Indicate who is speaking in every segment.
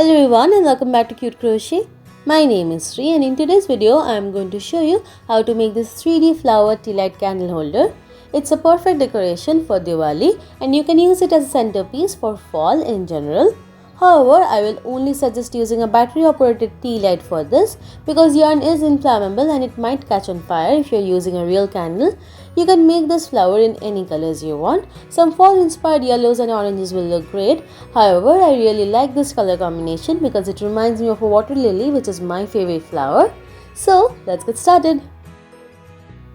Speaker 1: Hello everyone and welcome back to Cute Crochet. My name is Sri and in today's video I am going to show you how to make this 3D flower tea light candle holder. It's a perfect decoration for Diwali and you can use it as a centerpiece for fall in general. However, I will only suggest using a battery operated tea light for this because yarn is inflammable and it might catch on fire if you're using a real candle. You can make this flower in any colors you want. Some fall inspired yellows and oranges will look great. However, I really like this color combination because it reminds me of a water lily, which is my favorite flower. So let's get started.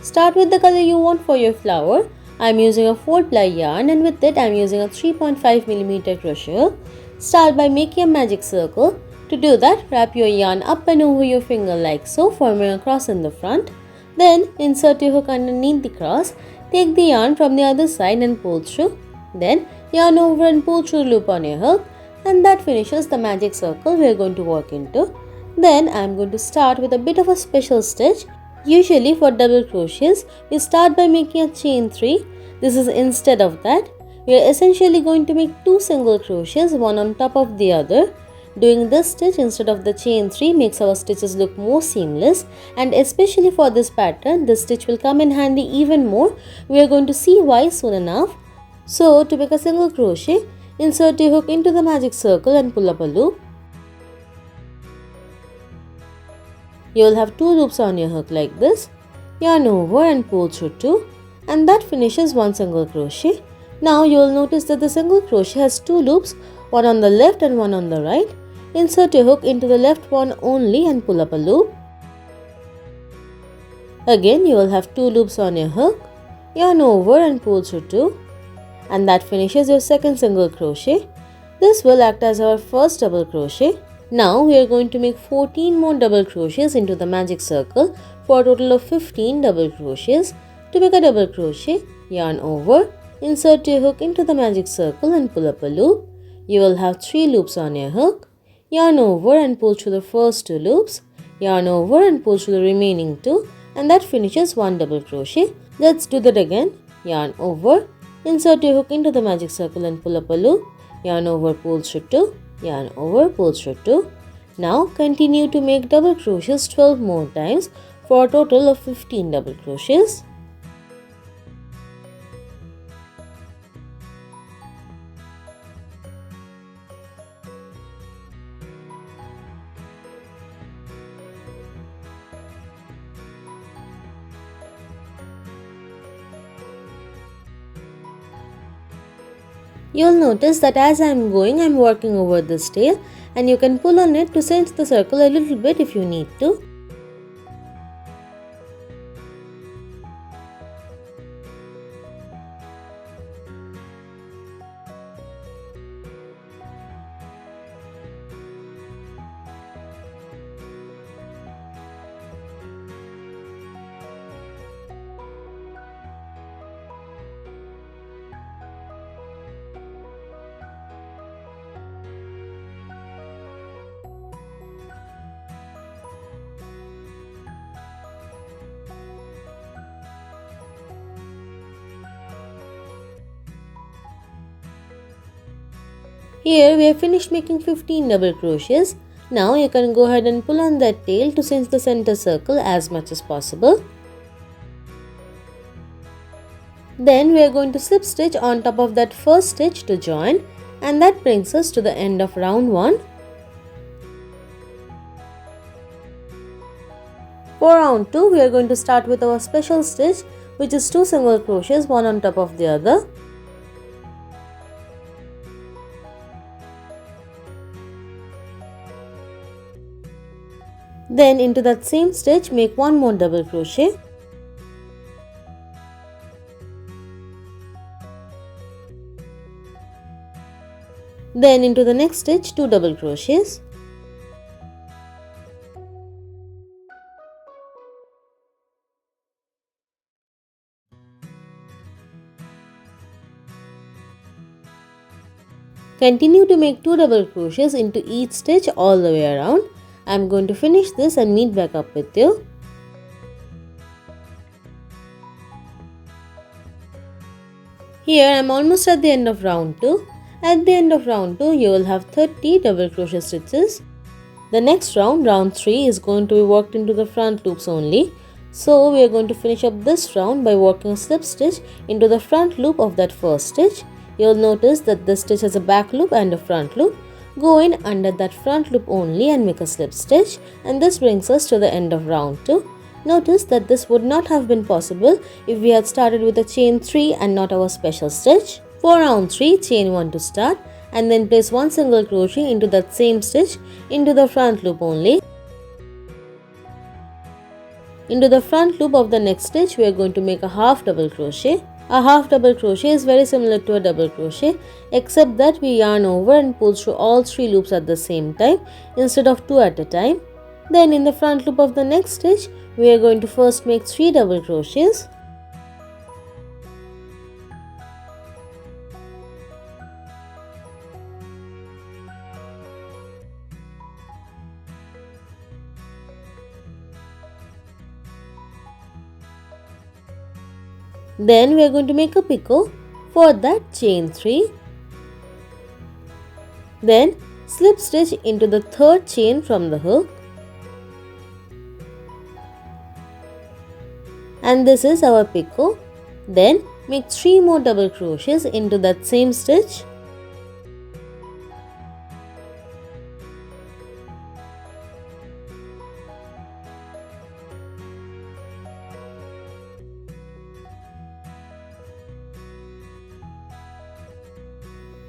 Speaker 1: Start with the color you want for your flower. I am using a 4-ply yarn and with it I am using a 3.5mm crochet. Start by making a magic circle. To do that, wrap your yarn up and over your finger like so, forming a cross in the front. Then insert your hook underneath the cross. Take the yarn from the other side and pull through. Then yarn over and pull through the loop on your hook. And that finishes the magic circle we are going to work into. Then I am going to start with a bit of a special stitch. Usually for double crochets, we start by making a chain 3. This is instead of that. We are essentially going to make 2 single crochets, one on top of the other. Doing this stitch instead of the chain 3 makes our stitches look more seamless, and especially for this pattern, this stitch will come in handy even more. We are going to see why soon enough. So to make a single crochet, insert your hook into the magic circle and pull up a loop. You will have 2 loops on your hook like this. Yarn over and pull through 2, and that finishes 1 single crochet. Now you will notice that the single crochet has 2 loops, one on the left and one on the right. Insert your hook into the left one only and pull up a loop. Again you will have 2 loops on your hook. Yarn over and pull through 2, and that finishes your second single crochet. This will act as our first double crochet. Now we are going to make 14 more double crochets into the magic circle for a total of 15 double crochets. To make a double crochet, yarn over, insert your hook into the magic circle and pull up a loop. You will have 3 loops on your hook. Yarn over and pull through the first 2 loops. Yarn over and pull through the remaining 2, and that finishes 1 double crochet. Let's do that again. Yarn over, insert your hook into the magic circle and pull up a loop. Yarn over, pull through 2. Yarn over, pull through 2. Now continue to make double crochets 12 more times for a total of 15 double crochets. You will notice that as I am going, I am working over this tail, and you can pull on it to cinch the circle a little bit if you need to. Here we have finished making 15 double crochets. Now you can go ahead and pull on that tail to cinch the center circle as much as possible. Then we are going to slip stitch on top of that first stitch to join, and that brings us to the end of round 1. For round 2 we are going to start with our special stitch, which is 2 single crochets, one on top of the other. Then into that same stitch make 1 more double crochet. Then into the next stitch 2 double crochets. Continue to make 2 double crochets into each stitch all the way around. I am going to finish this and meet back up with you. Here I am almost at the end of round 2. At the end of round 2, you will have 30 double crochet stitches. The next round, round 3, is going to be worked into the front loops only. So we are going to finish up this round by working a slip stitch into the front loop of that first stitch. You will notice that this stitch has a back loop and a front loop. Go in under that front loop only and make a slip stitch, and this brings us to the end of round 2. Notice that this would not have been possible if we had started with a chain 3 and not our special stitch. For round 3, chain 1 to start, and then place one single crochet into that same stitch into the front loop only. Into the front loop of the next stitch, we are going to make a half double crochet. A half double crochet is very similar to a double crochet, except that we yarn over and pull through all 3 loops at the same time instead of 2 at a time. Then in the front loop of the next stitch, we are going to first make 3 double crochets. Then we are going to make a picot. For that, chain 3. Then slip stitch into the third chain from the hook. And this is our picot. Then make 3 more double crochets into that same stitch.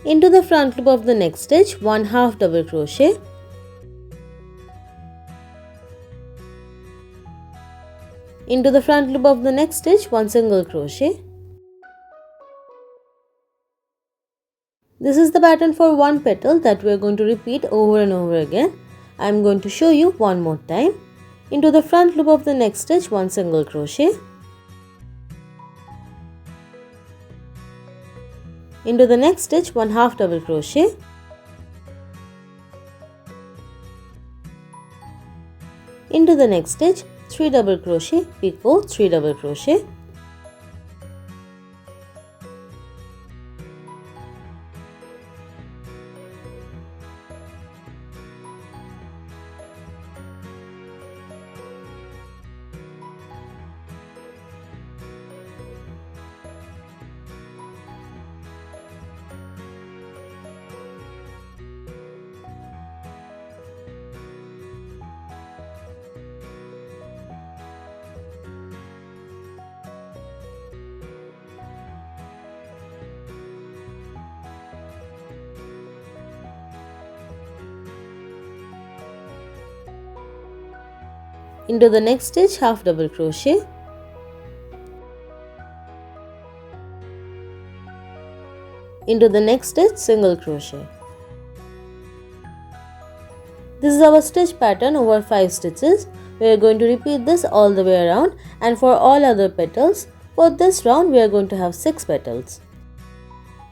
Speaker 1: Into the front loop of the next stitch, one half double crochet. Into the front loop of the next stitch, one single crochet. This is the pattern for one petal that we are going to repeat over and over again. I am going to show you one more time. Into the front loop of the next stitch, one single crochet. Into the next stitch, one half double crochet. Into the next stitch, 3 double crochet, picot, 3 double crochet. Into the next stitch, half double crochet. Into the next stitch, single crochet. This is our stitch pattern over 5 stitches. We are going to repeat this all the way around, and for all other petals. For this round, we are going to have 6 petals.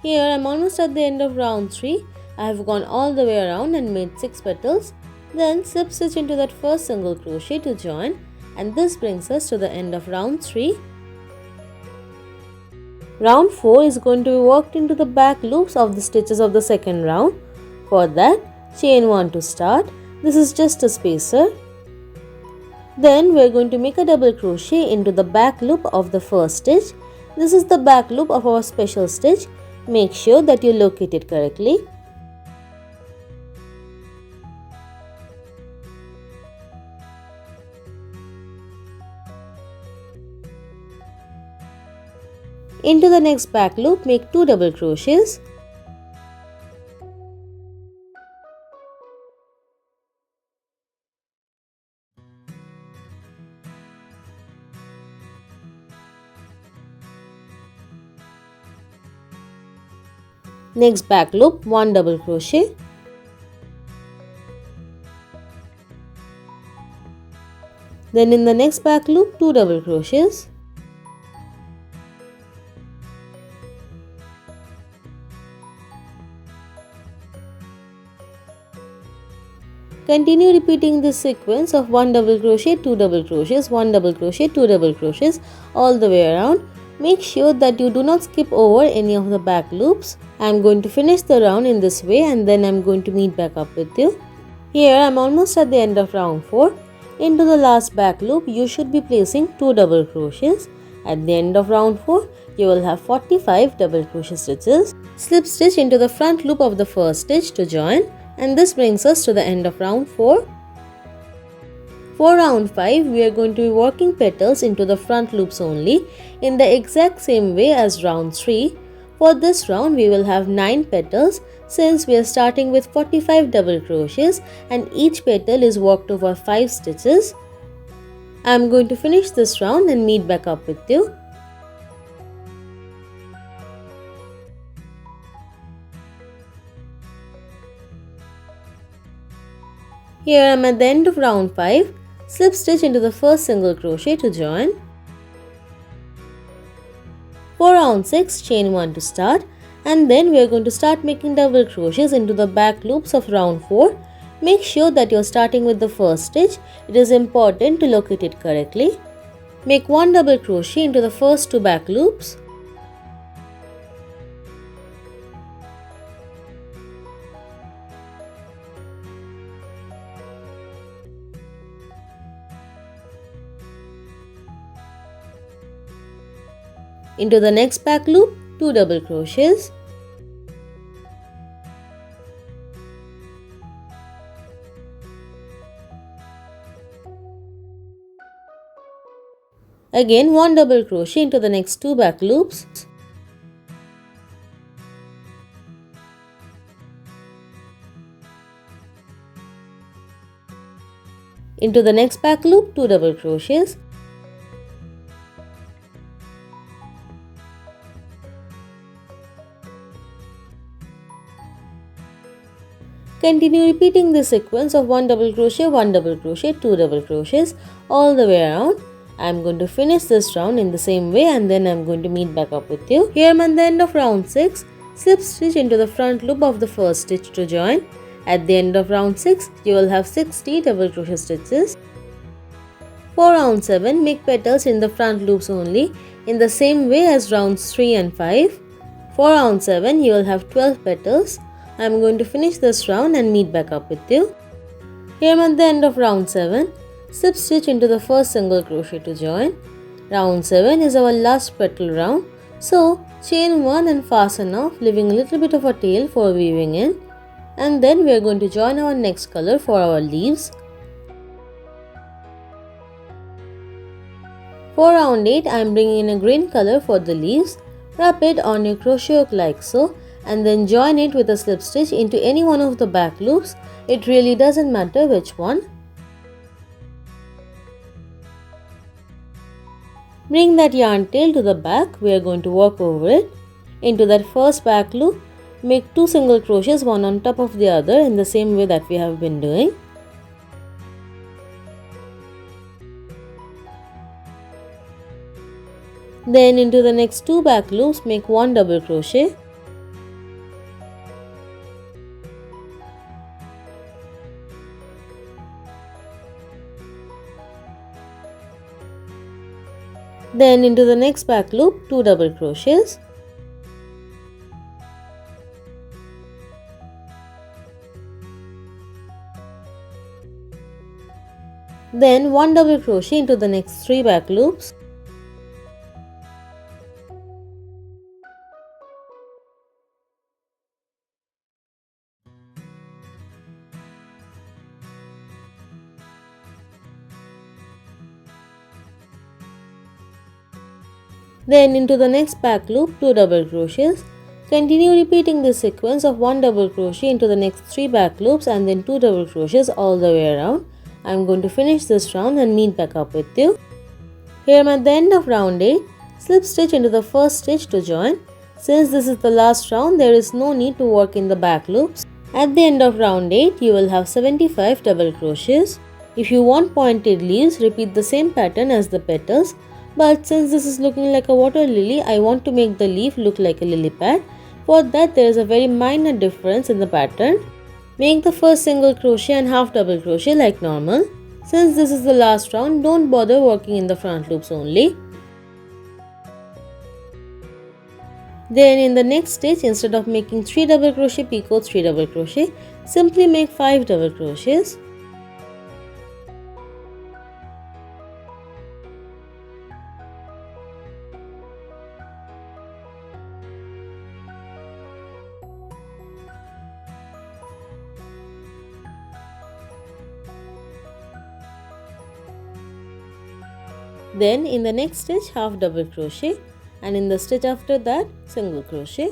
Speaker 1: Here I am almost at the end of round 3. I have gone all the way around and made 6 petals. Then slip stitch into that first single crochet to join, and this brings us to the end of round 3. Round 4 is going to be worked into the back loops of the stitches of the second round. For that, chain 1 to start. This is just a spacer. Then we are going to make a double crochet into the back loop of the first stitch. This is the back loop of our special stitch. Make sure that you locate it correctly. Into the next back loop, make 2 double crochets. Next back loop, 1 double crochet. Then in the next back loop, 2 double crochets. Continue repeating this sequence of 1 double crochet, 2 double crochets, 1 double crochet, 2 double crochets all the way around. Make sure that you do not skip over any of the back loops. I'm going to finish the round in this way and then I'm going to meet back up with you. Here I'm almost at the end of round 4. Into the last back loop you should be placing 2 double crochets. At the end of round 4 you will have 45 double crochet stitches. Slip stitch into the front loop of the first stitch to join, and this brings us to the end of round 4. For round 5 we are going to be working petals into the front loops only in the exact same way as round 3. For this round we will have 9 petals since we are starting with 45 double crochets and each petal is worked over 5 stitches. I am going to finish this round and meet back up with you. Here I am at the end of round 5. Slip stitch into the first single crochet to join. For round 6, chain 1 to start, and then we are going to start making double crochets into the back loops of round 4. Make sure that you are starting with the first stitch. It is important to locate it correctly. Make 1 double crochet into the first 2 back loops. Into the next back loop, 2 double crochets. Again 1 double crochet into the next 2 back loops. Into the next back loop, 2 double crochets. Continue repeating this sequence of 1 double crochet, 1 double crochet, 2 double crochets all the way around. I am going to finish this round in the same way and then I am going to meet back up with you. Here I am at the end of round 6. Slip stitch into the front loop of the first stitch to join. At the end of round 6, you will have 60 double crochet stitches. For round 7, make petals in the front loops only in the same way as rounds 3 and 5. For round 7, you will have 12 petals. I am going to finish this round and meet back up with you. Here I am at the end of round 7. Slip stitch into the first single crochet to join. Round 7 is our last petal round, so chain 1 and fasten off, leaving a little bit of a tail for weaving in, and then we are going to join our next color for our leaves. For round 8 I am bringing in a green color for the leaves. Wrap it on your crochet hook like so and then join it with a slip stitch into any one of the back loops. It really doesn't matter which one. Bring that yarn tail to the back. We are going to work over it. Into that first back loop, make 2 single crochets one on top of the other in the same way that we have been doing. Then into the next 2 back loops, make 1 double crochet. Then into the next back loop, 2 double crochets. Then 1 double crochet into the next 3 back loops. Then into the next back loop, 2 double crochets. Continue repeating this sequence of 1 double crochet into the next 3 back loops and then 2 double crochets all the way around. I am going to finish this round and meet back up with you. Here I am at the end of round 8. Slip stitch into the first stitch to join. Since this is the last round, there is no need to work in the back loops. At the end of round 8, you will have 75 double crochets. If you want pointed leaves, repeat the same pattern as the petals. But since this is looking like a water lily, I want to make the leaf look like a lily pad. For that, there is a very minor difference in the pattern. Make the first single crochet and half double crochet like normal. Since this is the last round, don't bother working in the front loops only. Then in the next stitch, instead of making 3 double crochet picot 3 double crochet, simply make 5 double crochets. Then in the next stitch, half double crochet, and in the stitch after that, single crochet.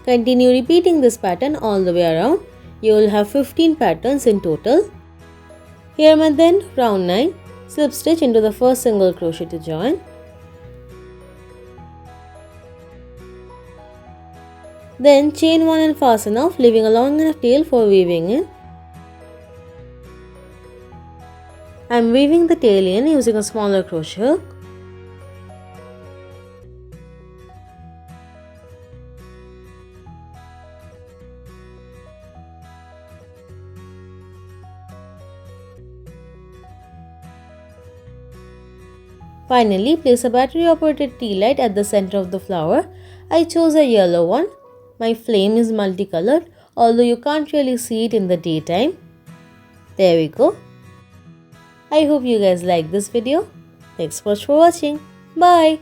Speaker 1: Continue repeating this pattern all the way around. You will have 15 patterns in total. Here and then round 9, slip stitch into the first single crochet to join. Then chain 1 and fasten off, leaving a long enough tail for weaving in. I am weaving the tail in using a smaller crochet hook. Finally, place a battery operated tea light at the center of the flower. I chose a yellow one. My flame is multicolored, although you can't really see it in the daytime. There we go. I hope you guys like this video. Thanks so much for watching. Bye.